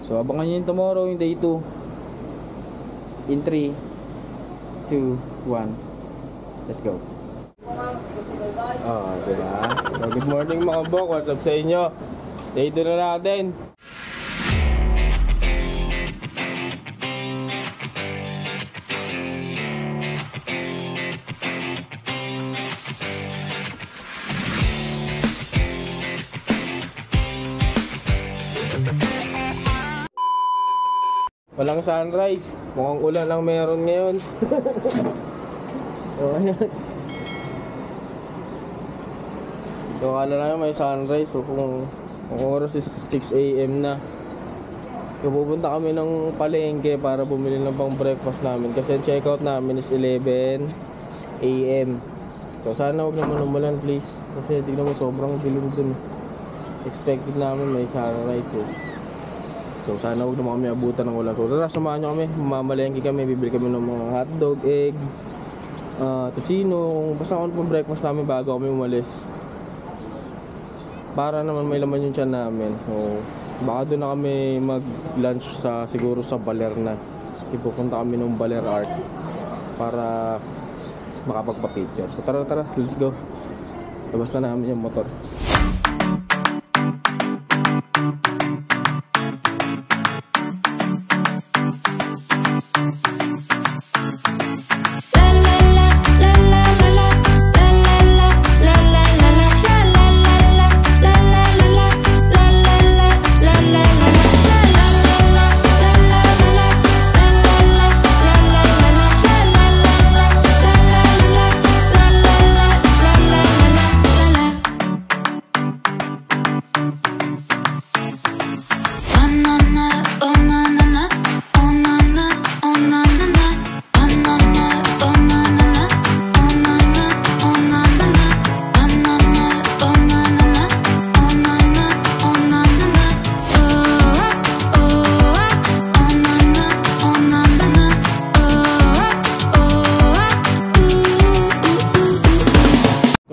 So abangan nyo yun tomorrow, yung day 2. In 3, 2, 1. Let's go. Diba? So, good morning mga bok, what's up sa inyo? Day 2 na natin. Walang sunrise, mukhang ulan lang meron ngayon. So ayan. So akala namin may sunrise. So kung oras is 6 AM na. So pupunta kami ng palengke para bumili ng pang breakfast namin. Kasi ang checkout namin is 11 AM. So sana huwag naman umulan please. Kasi tignan mo sobrang dilim dun. Expected namin may sunrise eh. So sana huwag naman kami abutan ng ulan. So tara, samahan nyo kami, mamalengke kami, bibili kami ng mga hotdog, egg, tocino, basta kung pang breakfast namin bago kami umalis. Para naman may laman yung tiyan namin. So baka doon na kami mag lunch siguro sa Balerna. Ipupunta kami ng Baler Art para makapagpa-picture. So tara, let's go. Labas na namin yung motor.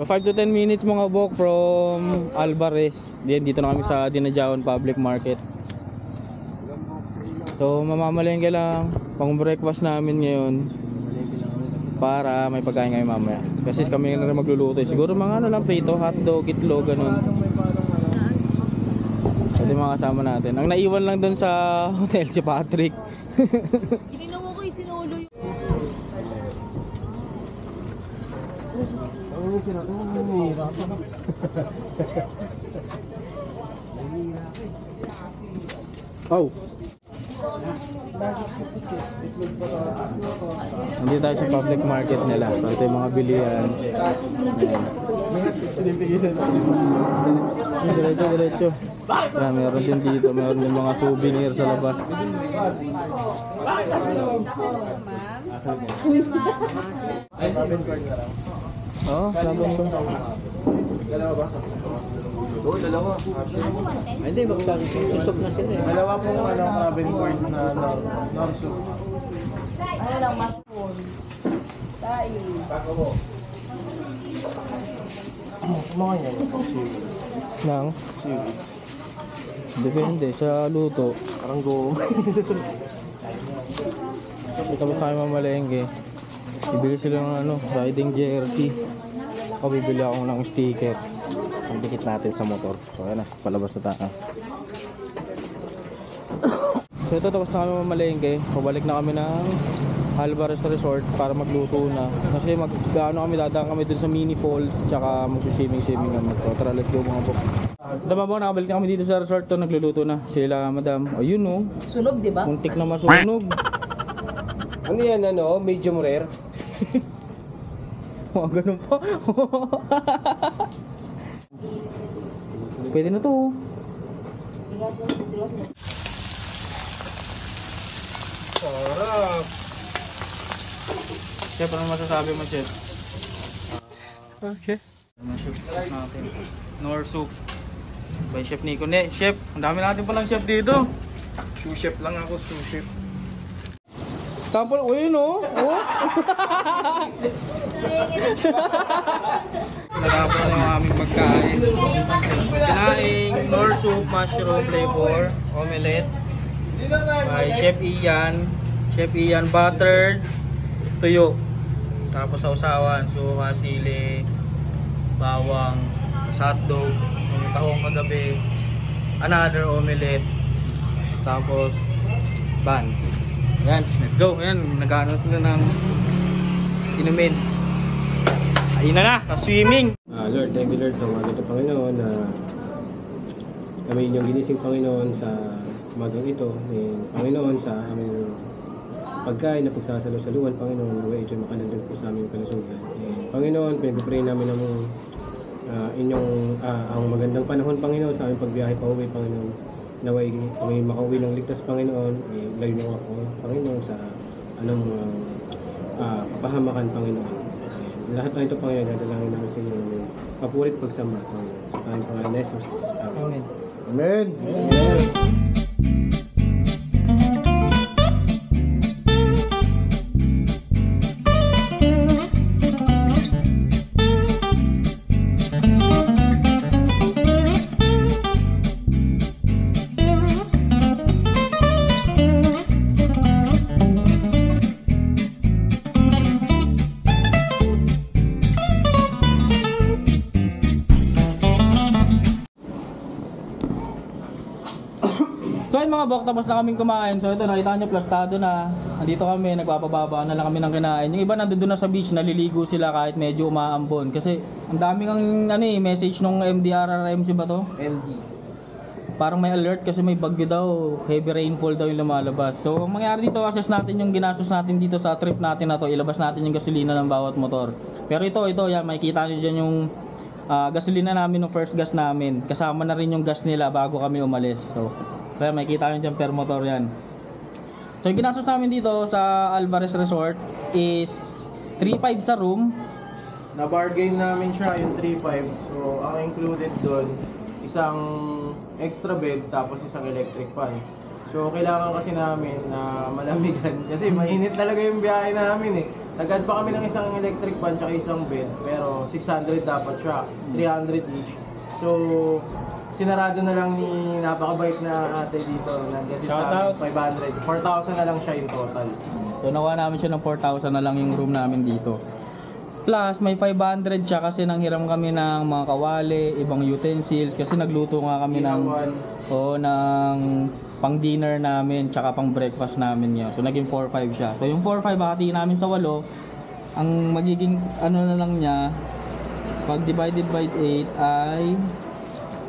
So 5 to 10 minutes mga bok from Alvarez. Dito na kami sa Dinajawan Public Market. So mamamalengke lang pang breakfast namin ngayon para may pagkain kami mamaya. Kasi kami na rin magluluto. Siguro mga ano lang, prito, hotdog, itlog, ganun. Ito yung mga kasama natin. Ang naiwan lang dun sa hotel si Patrick. Gininawa ko yung sinulo yung... Oh. Hindi tayo sa public market nila. So ito yung mga bilihan. Diretso. Meron din dito. Meron din mga souvenir sa labas. Oh, sabon ko. Dalawa ba? Oo, dalawa. Hindi, magsusok na sila eh. Dalawa po cabin corn na non-soup. Ano lang, maspon. Tayo. Bako mo. Kumain yan. Nang? Depende sa luto. Parang go. Tapos sa aking mamalengke. Bibili sila ng riding jersey. Ako bibili ako ng sticker. Ang dikit natin sa motor. So ayan na, palabas na tayo. So ito, tapos na kami mamalengke. Pabalik na kami ng Alvarez Resort para magluto na. Kasi dadaan kami dun sa mini falls. Tsaka mag-swimming kami. So tara, let's go mga bok. Dama mo, nakabalik na kami dito sa resort to. Nagluluto na sila madam. Ayun oh. Sunog, di ba? Muntik na masunog. Ano yan, medium rare? Oh, ganun pa. Pwede na to. Sarap! Chef, ano masasabi mo, Chef? Okay. Nor soup. By Chef Nico. Chef, ang dami natin palang chef dito. Sous chef lang ako, sous chef. Tapos, uy, no? Oh. Natapos na yung aming pagkain. Sinaing, nor soup, mushroom flavor, omelette, May Chef Ian. Chef Ian buttered tuyo. Tapos sausawan, suka, sili, bawang, hotdog, yung tahong kagabi, another omelette, tapos buns. Yan, let's go. Yan, nag-ano sila ng inumin. Ayun na, swimming. Lord, thank you Lord sa umaga ito, Panginoon, na kami inyong ginising, Panginoon, sa umagang ito. Panginoon, sa aming pagkain na pagsasalo-saluan, Panginoon, naway ito'y makalagdag po sa aming kalusugan. Panginoon, pinag-pray namin ang ang magandang panahon, Panginoon, sa aming pagbiyahe pa uwi, Panginoon. Naway kami makauwi ng ligtas, Panginoon. Layo mo ako, Panginoon, sa anong kapahamakan, Panginoon. Lahat ng ito, Panginoon, dadalangin namin sa inyo. Papurit pagsamba, Panginoon. Sa Panginoon ni Jesus. Amen. Amen. Amen. So ayun mga bok, tapos na kaming kumain. So ito, nakita nyo, plastado na. Andito kami, nagpapababa na lang kami ng kinain. Yung iba nandun na sa beach, naliligo sila kahit medyo umaambon. Kasi ang daming message nung MDRRMC ba to? MD. Parang may alert kasi may bagyo daw, heavy rainfall daw yung lumalabas. So ang mangyari dito, assess natin yung ginastos natin dito sa trip natin na to. Ilabas natin yung gasolina ng bawat motor. Pero ito, yan, makikita nyo dyan yung gasolina namin, yung first gas namin. Kasama na rin yung gas nila bago kami umalis. So kaya makikita nyo dyan per motor yan. So yung ginastos namin dito sa Alvarez Resort is 3.5 sa room. Na-bargain namin siya yung 3.5. So, ang included doon, isang extra bed tapos isang electric fan. So, kailangan kasi namin na malamigan kasi mainit talaga yung biyahe namin eh. Nag-add pa kami ng isang electric fan tsaka isang bed, pero 600 dapat siya, 300 each. So, sinarado na lang ni napakabait na ate dito kasi sa 500. 4,000 na lang siya yung total. So nakuha namin siya ng 4,000 na lang yung room namin dito. Plus may 500 siya kasi nanghiram kami ng mga kawali, ibang utensils kasi nagluto nga kami ng pang dinner namin tsaka pang breakfast namin yun. So naging 4,500 siya. So yung 4,500 hatiin namin sa 8, ang magiging na lang niya pag divided by 8 ay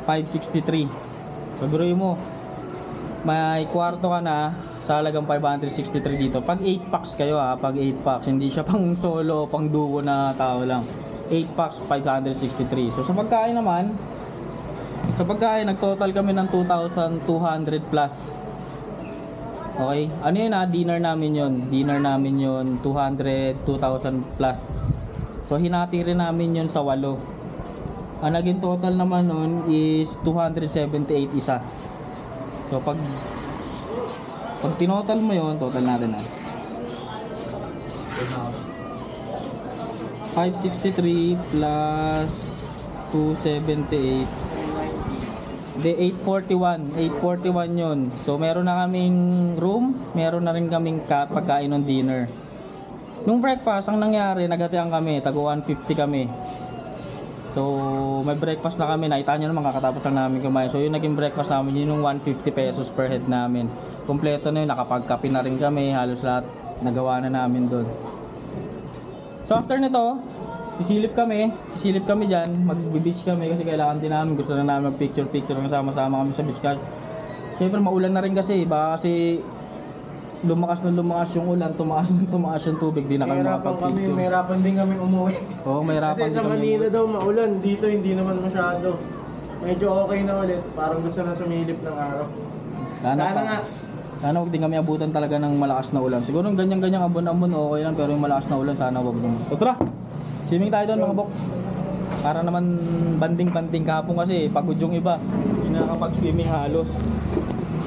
563. So biruin mo, may kwarto ka na sa halagang 563 dito. Pag 8 packs kayo pag 8 packs, hindi siya pang solo o pang duo na tao lang. 8 packs, 563. So sa pagkain naman, nagtotal kami ng 2,200 plus. Okay? Ano yun dinner namin yun. Dinner namin yun, 2,000 plus. So hinati rin namin yun sa 8. Ang naging total naman nun is 278 isa. So pag tinotal mo yun, total natin 563 plus 278. Hindi, 841 yun. So meron na kaming room, meron na rin kaming pagkain ng dinner. Nung breakfast, ang nangyari, nagatian kami, tago 150 kami. So, may breakfast na kami. Nakita nyo naman, kakatapos lang namin kumain. So, yung naging breakfast namin, yun yung 150 pesos per head namin. Kompleto na yun, nakapagkape na rin kami. Halos lahat nagawa na namin doon. So, after nito, sisilip kami dyan. Mag-beach kami kasi kailangan din namin. Gusto na namin mag-picture ng sama-sama kami sa beach. Siyempre, maulan na rin kasi. Baka kasi lumakas yung ulan, tumaas yung tubig, di na kami makapag-picture. Mahirapan din kami umuwi. Oo, mahirapan Kasi sa Manila daw maulan, dito hindi naman masyado. Medyo okay na ulit, parang gusto na sumilip ng araw. Sana huwag din kami abutan talaga ng malakas na ulan. Siguro ganyan-ganyang abon-abon okay lang, pero yung malakas na ulan sana huwag naman. So tara, swimming tayo doon mga bok. Para naman banding-banding kahapon kasi pagod yung iba. Hindi na nakapag-swimming halos.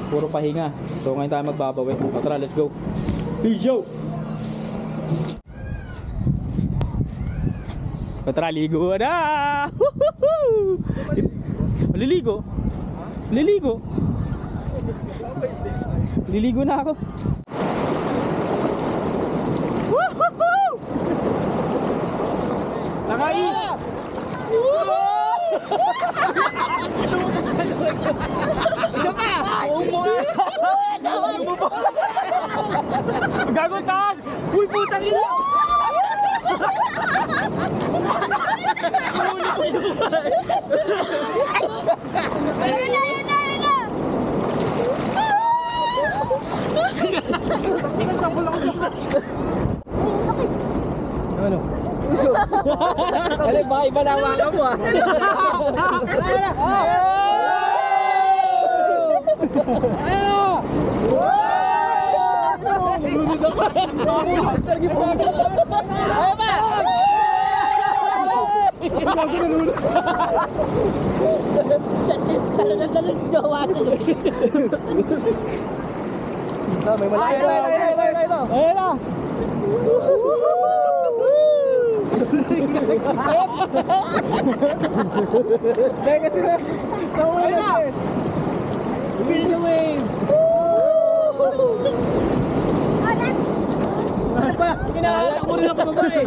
Puro pahinga. So ngayon tayo magbabawi. So tara, let's go. Peace out! So tara, ligo na! Maliligo? Maliligo? Liligo na ako. Woohoo! Nakain! Isa pa! Gago taas! Uy, putang ina! Ano? Ano ba? Iba na wala mo ah. May malaki na. Ayun na. Kaya kasi na nawala na siya. Feel the wave. Ano ba? Kinakatak mo rin ako babae.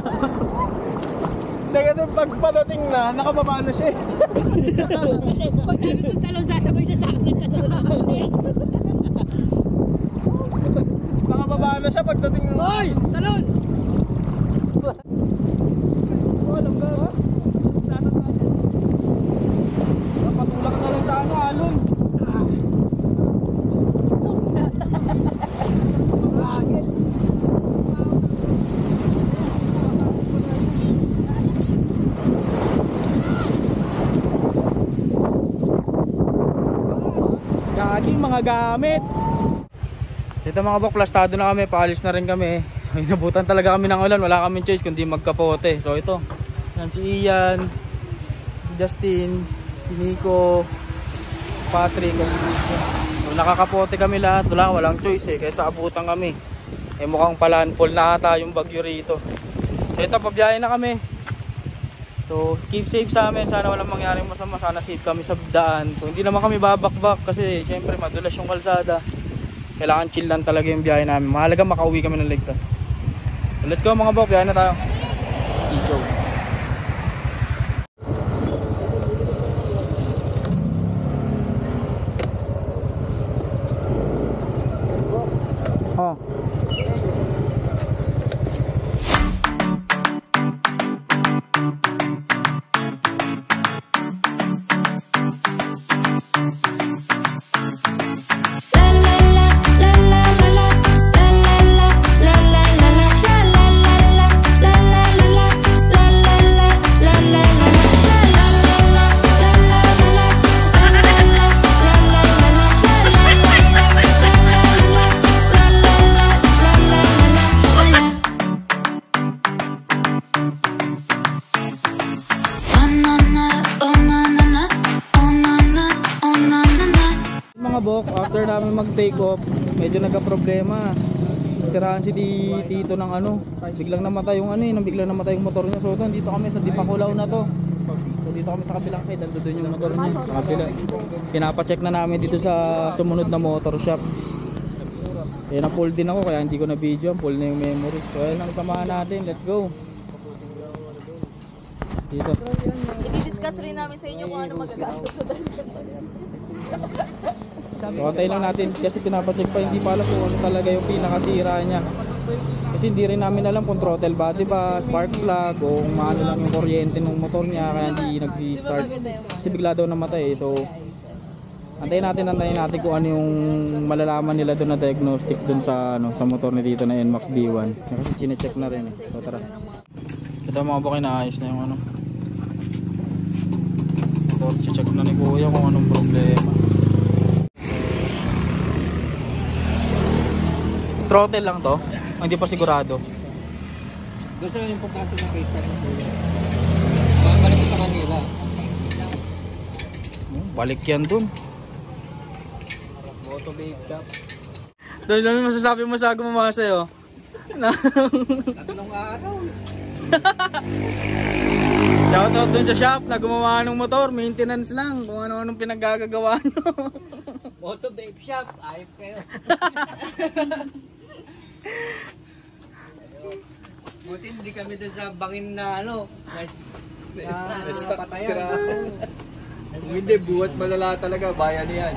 Hindi kasi pagpadating na, nakababa na siya. Kasi pag sabi kong talon, sasabay siya sa akin. Talon ako. Nakababa na siya pagdating na. Hoy! Talon! Alam ka ba? Napatulak na lang sa ano, alon. Sakit. Gaging mga gamit. So ito mga bok, plastado na kami, paalis na rin kami. Inabutan talaga kami ng ulan, wala kaming choice kundi magkapote. So ito, yan si Ian, si Justin, si Nico, Patrick. So nakakapote kami lahat, walang choice kaysa abutan kami. Mukhang palanpol na ata yung bagyo rito. So ito, pabiyahe na kami. So keep safe sa amin, sana walang mangyaring masama, sana safe kami sa daan. So hindi naman kami babakbak kasi syempre madulas yung kalsada. Kailangan chill lang talaga yung biyahe namin. Mahalaga makauwi kami ng ligtas. So let's go mga bok, biyahe na tayo. Let's go. Oh. After namin mag-take off, medyo nagka-problema. Siraan si Tito ng ano, biglang namatay yung biglang namatay yung motor niya. So dito kami sa Dipakulaw na to. So dito kami sa kabilang side, doon yung motor niya sa kabila. Pinapa-check na namin dito sa sumunod na motor shop. Eh na-full din ako kaya hindi ko na video, full na yung memory. So ayun ang samahan natin, let's go. Dito. I-discuss rin namin sa inyo kung ano magagastos sa dalawa. So antay lang natin kasi pinapacheck pa, hindi pa alam kung ano talaga yung pinakasira niya. Kasi hindi rin namin alam kung throttle body ba, spark plug o kung maano lang yung kuryente ng motor niya kaya hindi nag-start. Kasi bigla daw namatay. So antayin natin kung ano yung malalaman nila doon na diagnostic doon sa sa motor ni Tito na NMAX B1. Kasi chine-check na rin So tara. Ito mga bukay na ayos na yung motor, check na ni Kuya kung anong problema. Throttle lang to, hindi pa sigurado. Doon sa importante ng case start ng buhay. Balik sa kanila. Balik yan dun. Auto bake up. Doon namin masasabi mo sa gumawa sa'yo. Tatlong araw. Shoutout dun sa shop na gumawa ng motor, maintenance lang, kung ano-anong pinaggagawa nyo. Auto vape shop. Ayop kayo. Buti hindi kami doon sa bangin na ano. Patayan. Kung hindi, buhat malala talaga, bayan yan.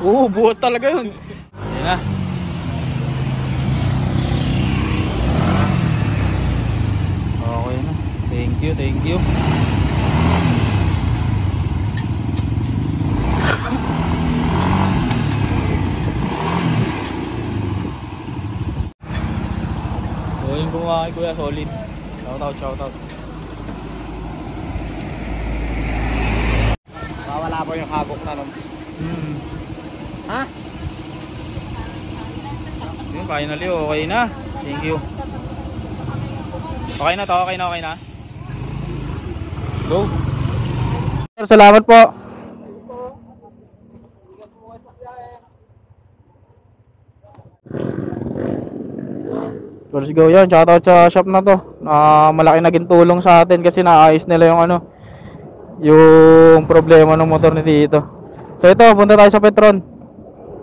Oo, buhat talaga yun. Ayan na. Okay na. Thank you, thank you. So yung gumawa kay Kuya, solid. Shout out. Wala po yung hagok na nun. Ha? Yun, finally, okay na. Thank you. Okay na to, okay na. Let's go. Sir, salamat po. Let's go yan. Shoutout sa shop na to. Malaki naging tulong sa atin kasi naayos nila yung ano, yung problema ng motor ni Tito. So ito, punta tayo sa Petron.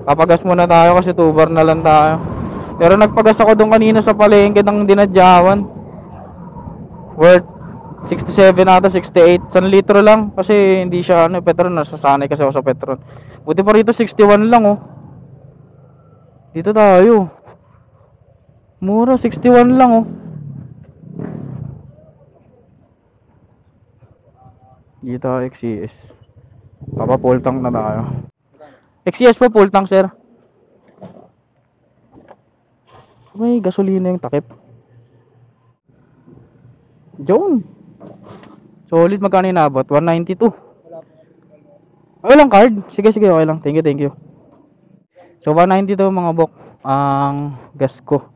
Papagas muna tayo kasi 2 bar na lang tayo. Pero nagpagas ako doon kanina sa palengke ng dinadyawan. Worth 67 ata, 68. 1 litro lang kasi hindi siya ano, Petron. Nasasanay kasi ako sa Petron. Buti pa rito 61 lang oh. Dito tayo. Mura, 61 lang oh. Dito XCS. Papa full tank na tayo. XCS po full tank, sir. May gasolina yung takip. Joan. Solid, magkano inabot? 192. Okay lang card. Sige, okay lang. Thank you. So 192 mga bok ang gas ko.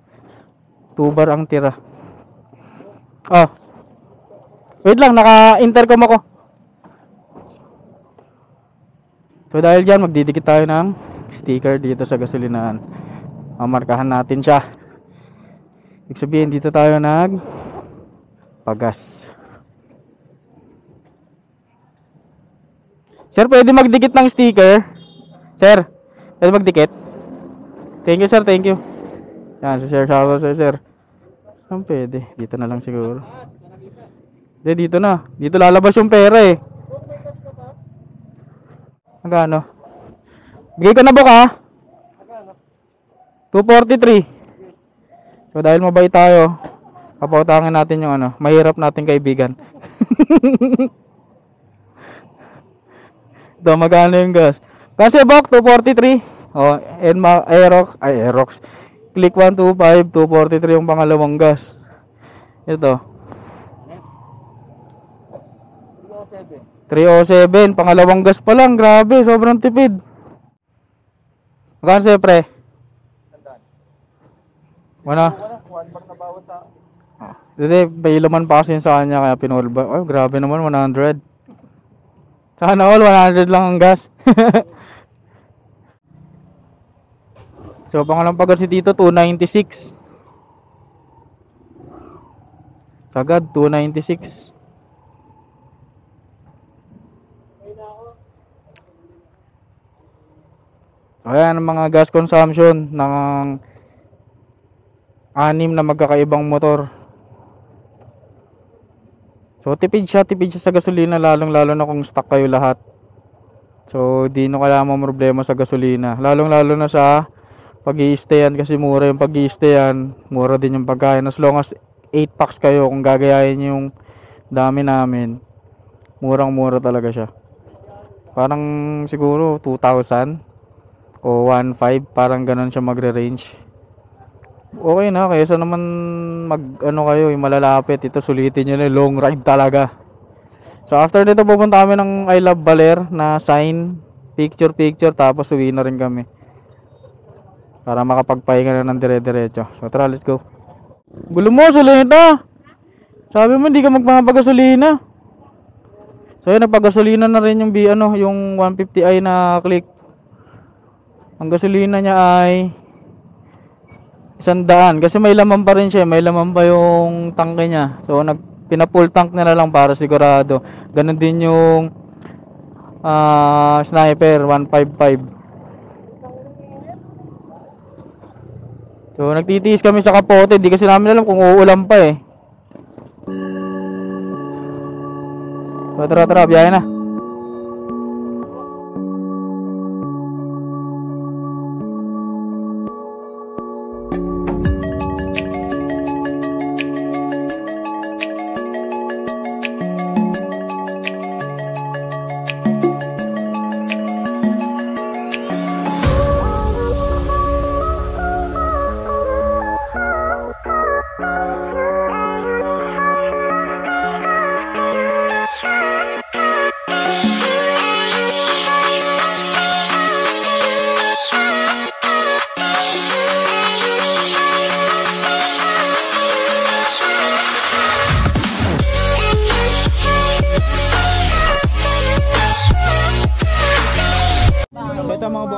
2 bar ang tira. Oh. Wait lang, naka-intercom ako. So dahil dyan, magdidikit tayo ng sticker dito sa gasolinahan. Mamarkahan natin siya. Ibig sabihin, dito tayo pagas. Sir, pwede magdikit ng sticker? Sir, pwede magdikit? Thank you, sir, thank you. Yan, si sir, shoutout sa sir. Saan pwede? Dito na lang siguro. Hindi, dito na. Dito lalabas yung pera eh. Magkano? Bigay ko na bok ha? 243. So dahil mabait tayo, papautangin natin yung ano, mahirap natin kaibigan. Ito, magkano yung gas? Kasi bok, 243. Oh, Aerox. Click 125, 243 yung pangalawang gas. Ito. 307, pangalawang gas pa lang, grabe, sobrang tipid. Magkano sa'yo, pre? Wala? Hindi, may laman pa kasi sa kanya, kaya pinulba. Oh, grabe naman, 100. Sana all, 100 lang ang gas. So, pangalang pagas si Tito, 296. Sagad, 296. Ayan ang mga gas consumption ng 6 na magkakaibang motor. So tipid siya sa gasolina, lalong-lalo na kung stock kayo lahat. So di nyo kailangan problema sa gasolina, lalong-lalo na sa pag-i-stayan kasi mura yung pag-i-stayan, mura din yung pagkain. As long as 8 packs kayo, kung gagayahin yung dami namin, murang-mura talaga siya. Parang siguro 2,000 o 1.5, parang ganun siya magre-range. Okay na, kaysa naman kayo, yung malalapit. Ito sulitin nyo na, long ride talaga. So after dito pupunta kami ng I Love Baler na sign, picture, tapos uwi na rin kami para makapagpahinga na ng dire-diretso. So tara, let's go. Gulo mo, Solita! Sabi mo hindi ka magpapagasolina. So yun, nagpagasolina na rin yung yung 150i na click. Ang gasolina niya ay 100 kasi may laman pa rin siya, may laman pa yung tangke niya. So pina-full tank na lang para sigurado. Ganun din yung Sniper 155. So nagtitiis kami sa kapote, di kasi namin alam kung uulan pa eh. So tara, biyahe na.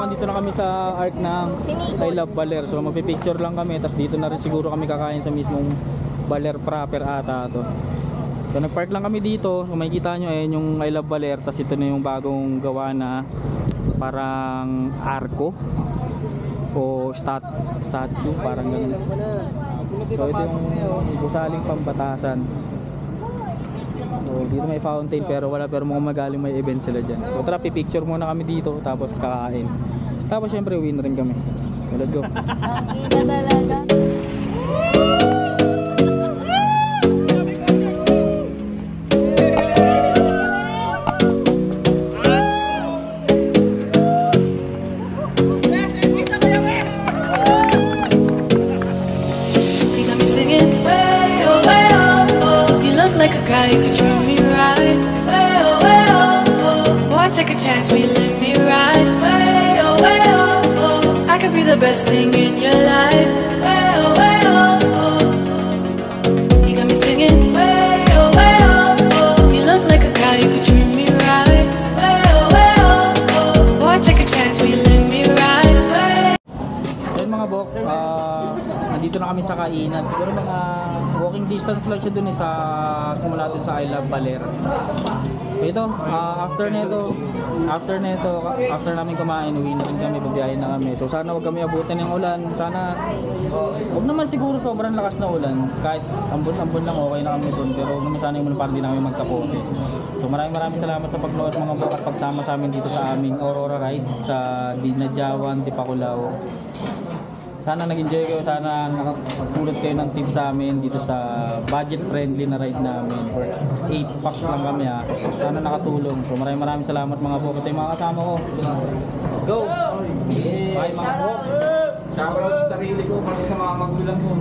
Dito na kami sa arc ng I Love Baler. So magpipicture lang kami, tapos dito na rin siguro kami kakain sa mismong Baler proper ata to. So nagpark lang kami dito. So makikita nyo yung I Love Baler, tapos ito na yung bagong gawa na parang arko o statue, parang ganun. So ito yung gusaling pambatasan. So dito may fountain pero mukhang magaling may event sila dyan. So tara, pipicture muna kami dito, tapos kakain. Tapos syempre uwi na rin kami. So let's go. Talaga. Like a guy who could treat me right. Way oh, boy, take a chance, will you let me ride? Way oh, I could be the best thing in your life. Way oh, you got me singing. Way oh, you look like a guy who could treat me right. Way oh, boy, take a chance, will you let me ride? Way. Ayun mga bok, nandito na kami sa kainan. Siguro mga walking distance lang siya dun sa simula dun sa I Love Baler. So ito, after namin kumain, uwi na rin kami, babiyahin na kami. So sana wag kami abutin ng ulan. Sana wag naman siguro sobrang lakas na ulan. Kahit ambon-ambon lang okay na kami dun. Pero naman sana yung para di na kami magkapote. So maraming salamat sa pagnood mga bok at pagsama sa amin dito sa aming Aurora Ride sa Dinadjawan, Tipaculao. Sana nag-enjoy kayo, sana nakapulot kayo ng tips sa amin dito sa budget friendly na ride namin. For 8 packs lang kami ha. Sana nakatulong. So maraming salamat mga bok. Ito yung mga kasama ko. Let's go! Bye mga bok! Shoutout sa sarili ko, pati sa mga magulang ko.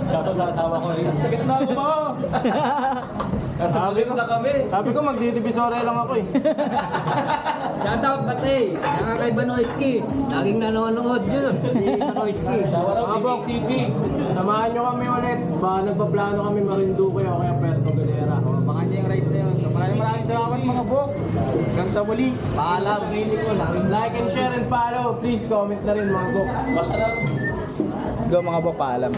Shoutout sa asawa ko. Sakit na ako ba? Sabi na kami. Sabi ko magdidivisory lang ako eh. Shoutout pati, nakakay Banoyski. Laging nanonood yun. Si Banoyski. Abok, samahan nyo kami ulit. Nagpaplano kami Marinduque o kaya Puerto Galera. Baka niya yung ride na yun. Maraming salamat mga bok. Hanggang sa muli. Paalam. Like and share and follow. Please comment na rin mga bok. Let's go mga bok, paalam.